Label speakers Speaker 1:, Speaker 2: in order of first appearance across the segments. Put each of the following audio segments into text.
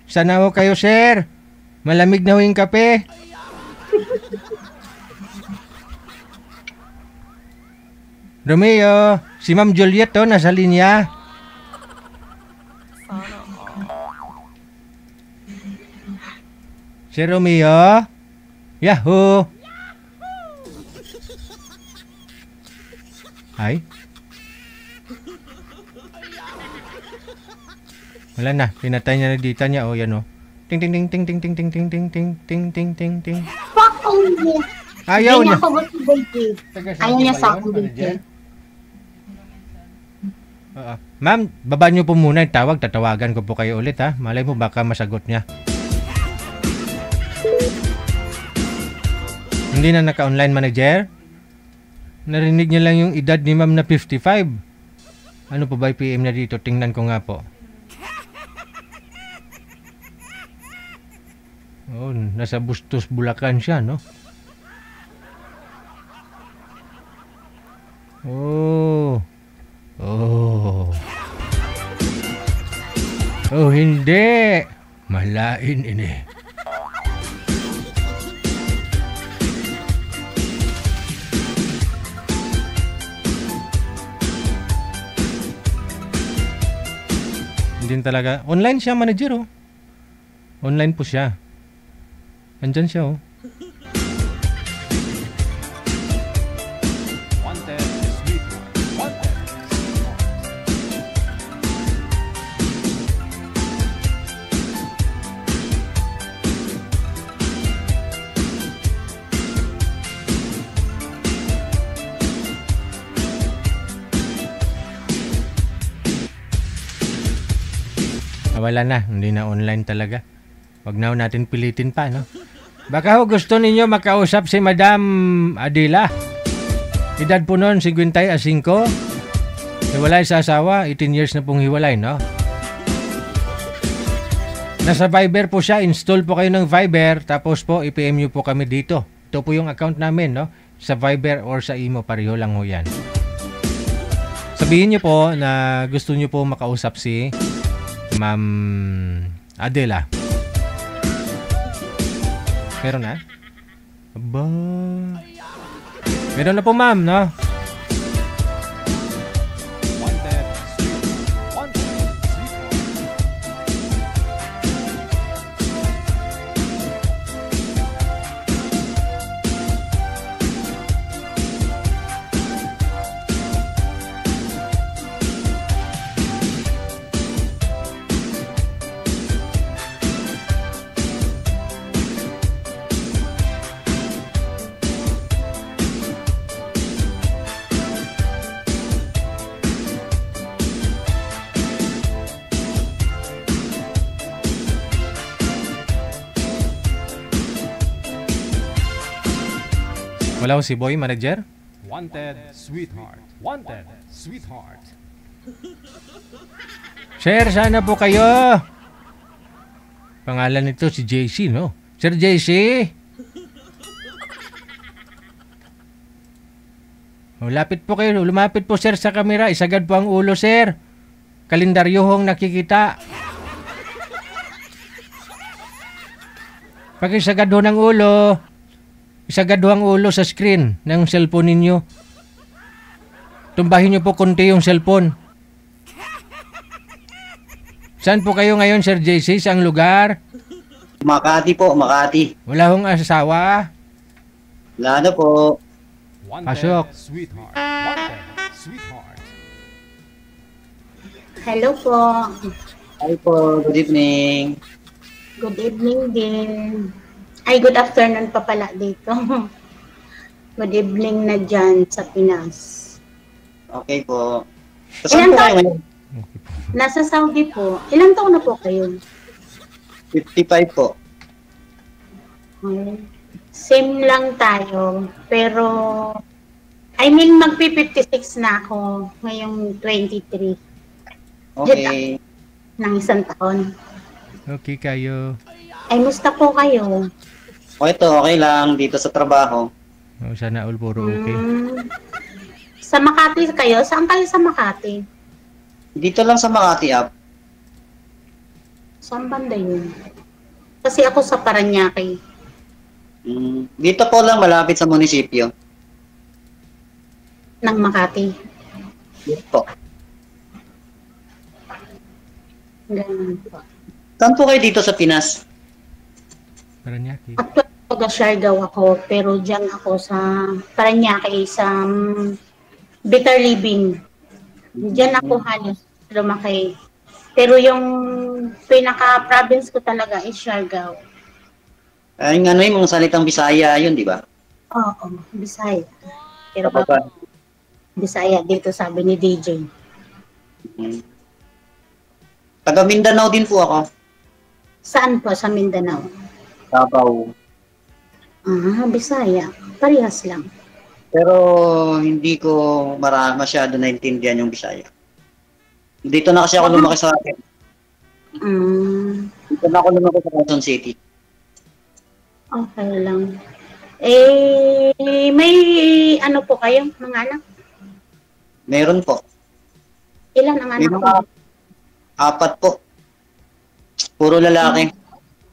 Speaker 1: Sana ho kayo, sir. Malamig na ho yung kape. Romeo, si Ma'am Juliet to, nasa linya. Si Romeo? Yahoo! Ay? Wala na, pinatay niya na dita niya. Oh, yan oh. Ting ting ting ting ting ting ting ting ting ting ting ting ting ting.
Speaker 2: Fuck only.
Speaker 1: Ayaw niya.
Speaker 2: Ayaw niya sa ako dito.
Speaker 1: Ma'am, baba niyo po muna yung tawag. Tatawagan ko po kayo ulit ha. Malay mo baka masagot niya. Hindi na naka-online manager? Narinig niya lang yung edad ni ma'am na 55. Ano po ba yung PM na dito? Tingnan ko nga po. Oh, nasa Bustos, Bulacan siya, no? Oh. Oh. Oh, hindi. Malain ini. Hindi talaga. Online siya, manager, oh. Online po siya. Andyan siya, oh. Wala na, hindi na online talaga. Wag na natin pilitin pa, no? Baka ho gusto ninyo makausap si Madam Adela. Edad po noon, 55. Hiwalay sa asawa, 18 years na pong hiwalay, no? Nasa Viber po siya, install po kayo ng Viber, tapos po i-PM nyo po kami dito. Ito po yung account namin, no? Sa Viber or sa Imo, pareho lang ho yan. Sabihin nyo po na gusto nyo po makausap si Ma'am Adela. Meron na? Aba. Meron na po, ma'am, no? Wala ko si Boy, manager?
Speaker 3: Wanted, sweetheart. Wanted, sweetheart.
Speaker 1: Sir, sana po kayo. Pangalan nito si JC, no? Sir JC? Lapit po kayo. Lumapit po, sir, sa kamera. Isagad po ang ulo, sir. Kalendaryohong nakikita. Pag-isagad ho ng ulo. Isagad ang ulo sa screen ng cellphone ninyo. Tumbahin nyo po konti yung cellphone. Saan po kayo ngayon, Sir JC? Saang lugar?
Speaker 4: Makati po, Makati.
Speaker 1: Wala hong asawa?
Speaker 4: Wala na po.
Speaker 1: Pasok.
Speaker 3: Sweetheart. Wanted, sweetheart.
Speaker 2: Hello po.
Speaker 4: Hi po, good evening.
Speaker 2: Good evening din. Ay, good afternoon pa pala dito. Good evening na dyan sa Pinas.
Speaker 4: Okay po. Saan po kayo ngayon?
Speaker 2: Nasa Saudi po. Ilang taon na po kayo?
Speaker 4: 55 po.
Speaker 2: Same lang tayo. Pero, I mean, magpi-56 na ako ngayong 23.
Speaker 4: Okay.
Speaker 2: Nang isang taon.
Speaker 1: Okay kayo.
Speaker 2: Ay, musta po kayo?
Speaker 4: Okay to, okay lang dito sa trabaho.
Speaker 1: Oh, sana all puro okay.
Speaker 2: Sa Makati kayo? Saan kayo sa Makati?
Speaker 4: Dito lang sa Makati app.
Speaker 2: Saan banda yun? Kasi ako sa Parañaque.
Speaker 4: Dito po lang, malapit sa munisipyo.
Speaker 2: Ng Makati.
Speaker 4: Dito po.
Speaker 2: Ganun po.
Speaker 4: Saan po kayo dito sa Pinas?
Speaker 1: Paranaque.
Speaker 2: Actually, taga-Siargao ako, pero dyan ako sa Parañaque, sa Bitter Living. Diyan ako halos lumaki. Pero yung pinaka-province ko talaga is Siargao.
Speaker 4: Ay, ano yung mga salitang Bisaya yun, di ba?
Speaker 2: Oo, Bisaya. Pero
Speaker 4: Kapag
Speaker 2: Bisaya dito sabi ni DJ.
Speaker 4: taga Mindanao din po ako.
Speaker 2: Saan po sa Mindanao?
Speaker 4: Davao.
Speaker 2: Bisaya. Parehas lang.
Speaker 4: Pero hindi ko masyado naintindihan yung Bisaya. Dito na kasi ako lumaki sa
Speaker 2: Mm,
Speaker 4: Dito na ako lumaki sa Quezon City.
Speaker 2: okay lang. May ano po kayo, mga anak?
Speaker 4: Meron po.
Speaker 2: Ilan ang
Speaker 4: May
Speaker 2: anak
Speaker 4: mga
Speaker 2: mo?
Speaker 4: 4 po. Puro lalaki.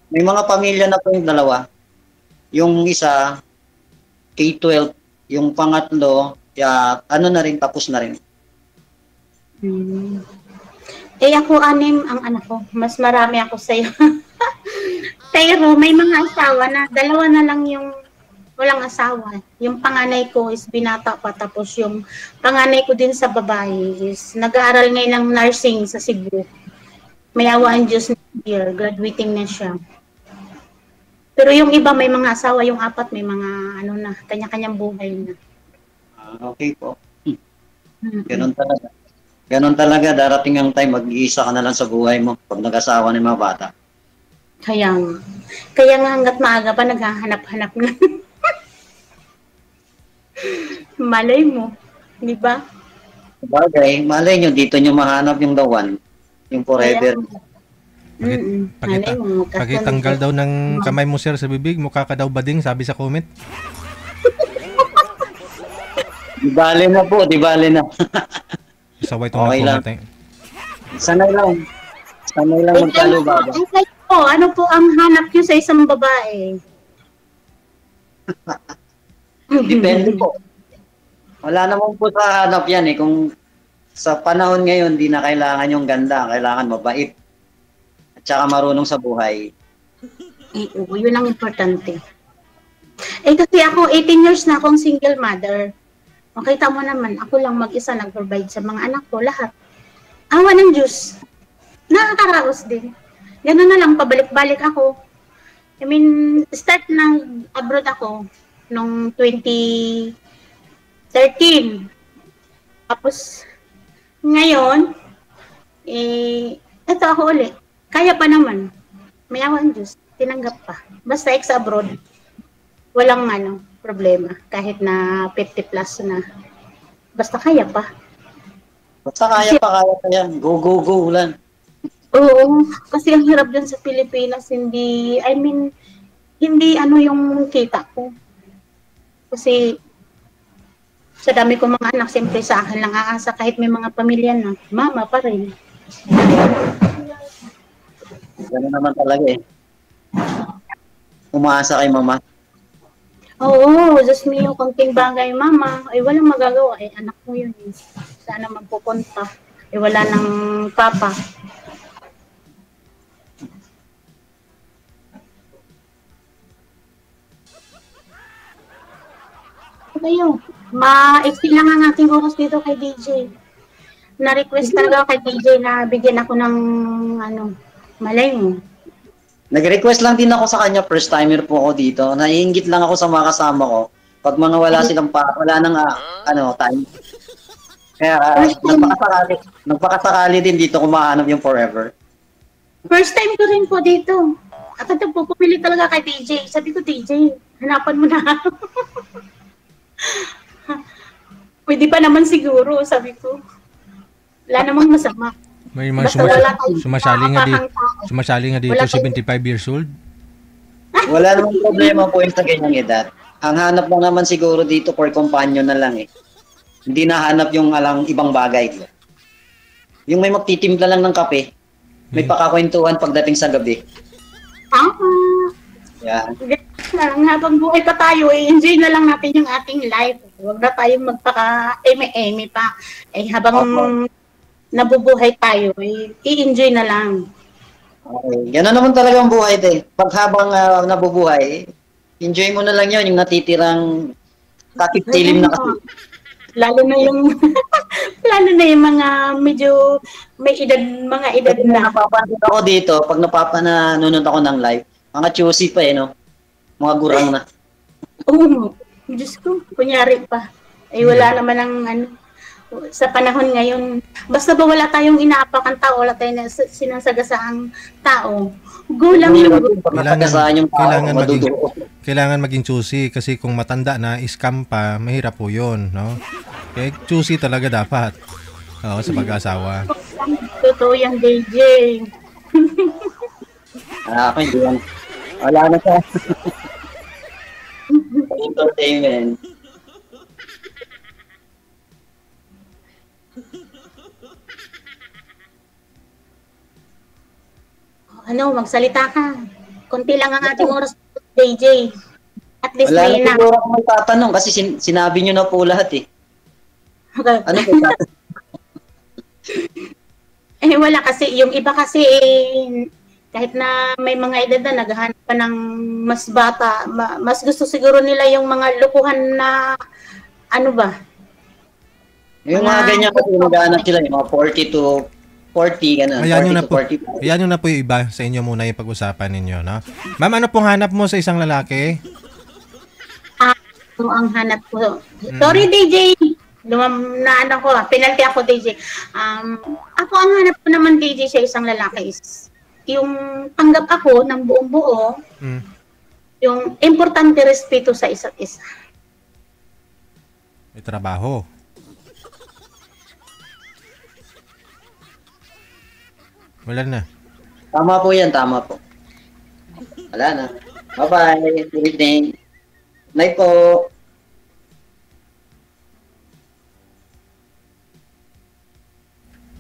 Speaker 4: May mga pamilya na po yung 2. Yung isa, K-12. Yung pangatlo, ano na rin, tapos na rin.
Speaker 2: Ako 6 ang anak ko. Mas marami ako sa'yo. Pero may mga asawa na, 2 na lang yung walang asawa. Yung panganay ko is binata pa, tapos yung panganay ko din sa babae is nag-aaral ngayon ng nursing sa Cebu. May awa ang Diyos next year, graduating na siya. Pero yung iba may mga asawa, yung 4 may mga ano na, kanya-kanyang buhay na.
Speaker 4: Okay po. Ganun talaga. Ganun talaga, darating ang time, mag-iisa ka na lang sa buhay mo pag nag-asawa ng mga bata.
Speaker 2: Kaya nga hanggat maaga pa naghahanap-hanap na. Malay mo, di ba?
Speaker 4: Bagay, malay nyo, dito nyo mahanap yung the one, yung forever.
Speaker 2: Malay mo,
Speaker 1: Pakitanggal daw ng kamay mo, sir, sa bibig. Mukha ka daw bading, sabi sa comment.
Speaker 4: Di bale na po, di bale na.
Speaker 1: Isaway itong
Speaker 4: Okay lang.
Speaker 1: natin.
Speaker 4: Sanay lang. Sanay lang magkalubaba.
Speaker 2: Ano po ang hanap nyo sa isang babae?
Speaker 4: Depende po. Wala naman po sa hanap yan eh. Kung sa panahon ngayon, di na kailangan yung ganda. Kailangan mabait. At saka marunong sa buhay.
Speaker 2: Oo, yun ang importante. Kasi ako, 18 years na akong single mother. Makita mo naman, ako lang mag-isa nag-provide sa mga anak ko, lahat. Awa ng Diyos. Nakakaraos din. Ganun na lang, pabalik-balik ako. I mean, start ng abroad ako noong 2013. Tapos, ngayon, eto ako ulit. Kaya pa naman. May awa ng Diyos. Tinanggap pa. Basta ex-abroad. Walang problema. Kahit na 50 plus na. Basta kaya pa.
Speaker 4: Basta kaya pa yan. Go, go, go lang.
Speaker 2: Oo. Kasi ang hirap dyan sa Pilipinas, hindi yung kita ko. Kasi sa dami ko mga anak, siyempre sa akin lang aasa kahit may mga pamilya na. Mama pa rin.
Speaker 4: Ganun naman talaga eh. Umaasa kay mama.
Speaker 2: Oo, Diyos mio, konting bagay, mama. Ay, walang magagawa. Anak mo yun. Sana magpupunta. Wala ng papa. Kayo, ma-explain lang ang ating oras dito kay DJ. Na-request talaga kay DJ na bigyan ako ng malay mo.
Speaker 4: Nag-request lang din ako sa kanya, first timer po ako dito. Naiinggit lang ako sa mga kasama ko. Pag mga wala nang time. Kaya nagpakasakali din dito kung mahanap yung forever.
Speaker 2: First time ko rin po dito. At ito po, pumili talaga kay DJ. Sabi ko, DJ, hanapan mo na. Pwede pa naman siguro, sabi ko. Wala namang masama.
Speaker 1: May mga sumasali nga dito, 75 years old.
Speaker 4: Wala namang problema po yung sa ganyang edad. Ang hanap lang naman siguro dito for companion na lang eh. Hindi nahanap yung ibang bagay. Yung may magtitimpla lang ng kape. may pakakwentuhan pagdating sa gabi.
Speaker 2: Tama.
Speaker 4: Yan.
Speaker 2: Lang, habang buhay pa tayo, enjoy na lang natin yung ating life. Huwag na tayong magpaka-eme-eme pa. Habang nabubuhay tayo, i-enjoy na lang.
Speaker 4: Okay. Gano'n naman talaga ang buhay din. Pag habang nabubuhay, enjoy mo na lang yun, yung natitirang kakitilim na kasi.
Speaker 2: Lalo na yung mga medyo may mga edad na.
Speaker 4: Napapansin ako dito, pag nanonood ako ng live, mga choosy pa no? Mga gurang na.
Speaker 2: Oo, Diyos ko, kunyari pa. Wala naman ang sa panahon ngayon. Basta ba wala tayong inaapakan tao, wala tayong sinasagasaang tao. Go lang yung
Speaker 1: kailangan maging choosy kasi kung matanda na, scam pa, mahirap po yun, no? Kaya choosy talaga dapat. Oo, sa pag-asawa.
Speaker 2: Totoo yan, DJ.
Speaker 4: Ako hindi yan. Wala na siya. Entertainment.
Speaker 2: Magsalita ka. Konti lang ang ating oras, DJ. At least
Speaker 4: wala
Speaker 2: may
Speaker 4: na siguro ako magtatanong kasi sinabi nyo na po lahat eh. Ano po
Speaker 2: wala kasi. Yung iba kasi kahit na may mga edad na naghahanap pa ng mas bata, mas gusto siguro nila yung mga lukuhan na
Speaker 4: yung mga ganyan kasi naghahanap sila yung mga 40 to 40, gano'n.
Speaker 1: Ayan yun na po yung iba sa inyo muna yung pag-usapan ninyo, no? Ma'am, ano pong hanap mo sa isang lalaki?
Speaker 2: Ang hanap ko. Sorry, DJ. Penalty ako, DJ. Ako ang hanap ko naman, DJ, sa isang lalaki is yung tanggap ako ng buong buo, yung importante respeto sa isa't isa.
Speaker 1: May trabaho. Wala na.
Speaker 4: Tama po yan, tama po. Wala na. Bye-bye. Good evening. Night po.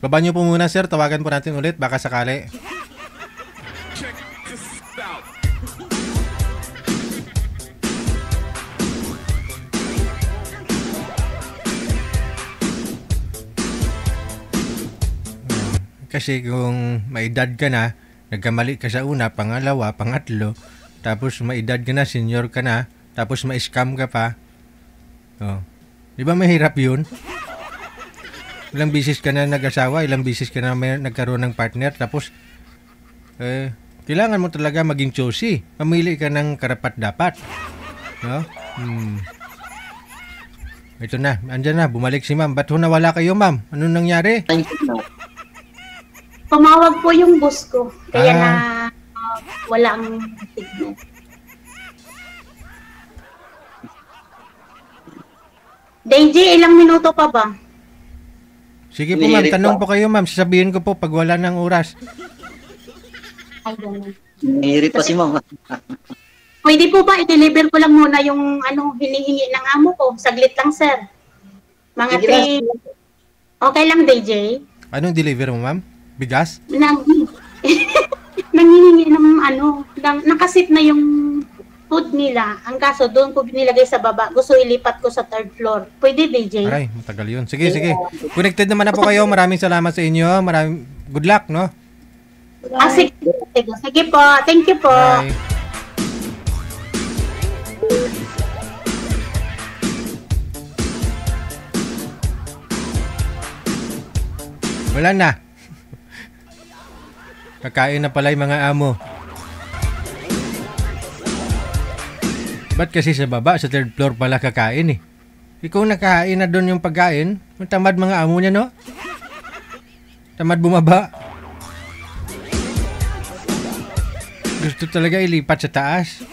Speaker 1: Baba niyo po muna, sir. Tawagan po natin ulit. Baka sakali. Kasi kung may edad ka na, nagkamali ka sa una, pangalawa, pangatlo, tapos may edad ka na, senior ka na, tapos may scam ka pa. Oh. Di ba mahirap yun? Ilang bisis ka na nag-asawa, ilang bisis ka na nagkaroon ng partner, tapos kailangan mo talaga maging choosy. Mamili ka ng karapat-dapat. No? Ito na, andyan na, bumalik si ma'am. Ba't nawala kayo, ma'am? Ano nangyari?
Speaker 2: Pumawag po yung boss ko. Kaya na wala ang signal. DJ, ilang minuto pa ba?
Speaker 1: Sige po, ma'am. Tanong po kayo, ma'am. Sasabihin ko po pag wala ng oras.
Speaker 2: Ay, ganun.
Speaker 4: Nangirit pa si ma'am.
Speaker 2: Pwede po ba i-deliver ko lang muna yung hinihingi ng amo ko? Saglit lang, sir. Mga 3. Okay lang, DJ?
Speaker 1: Anong deliver mo, ma'am? Bigas?
Speaker 2: Nanghihingi ng nakasit na yung food nila. Ang kaso, doon ko nilagay sa baba. Gusto ilipat ko sa 3rd floor. Pwede, DJ?
Speaker 1: Aray, matagal yun. Sige, sige. Connected naman na po kayo. Maraming salamat sa inyo. Good luck, no?
Speaker 2: Sige. Sige po. Thank you po.
Speaker 1: Bye. Wala na. Kakain na pala yung mga amo. Ba't kasi sa baba, sa 3rd floor pala kakain eh? Ikaw nakain na doon yung pagkain, tamad mga amo niya, no? Tamad bumaba. Gusto talaga ilipat sa taas.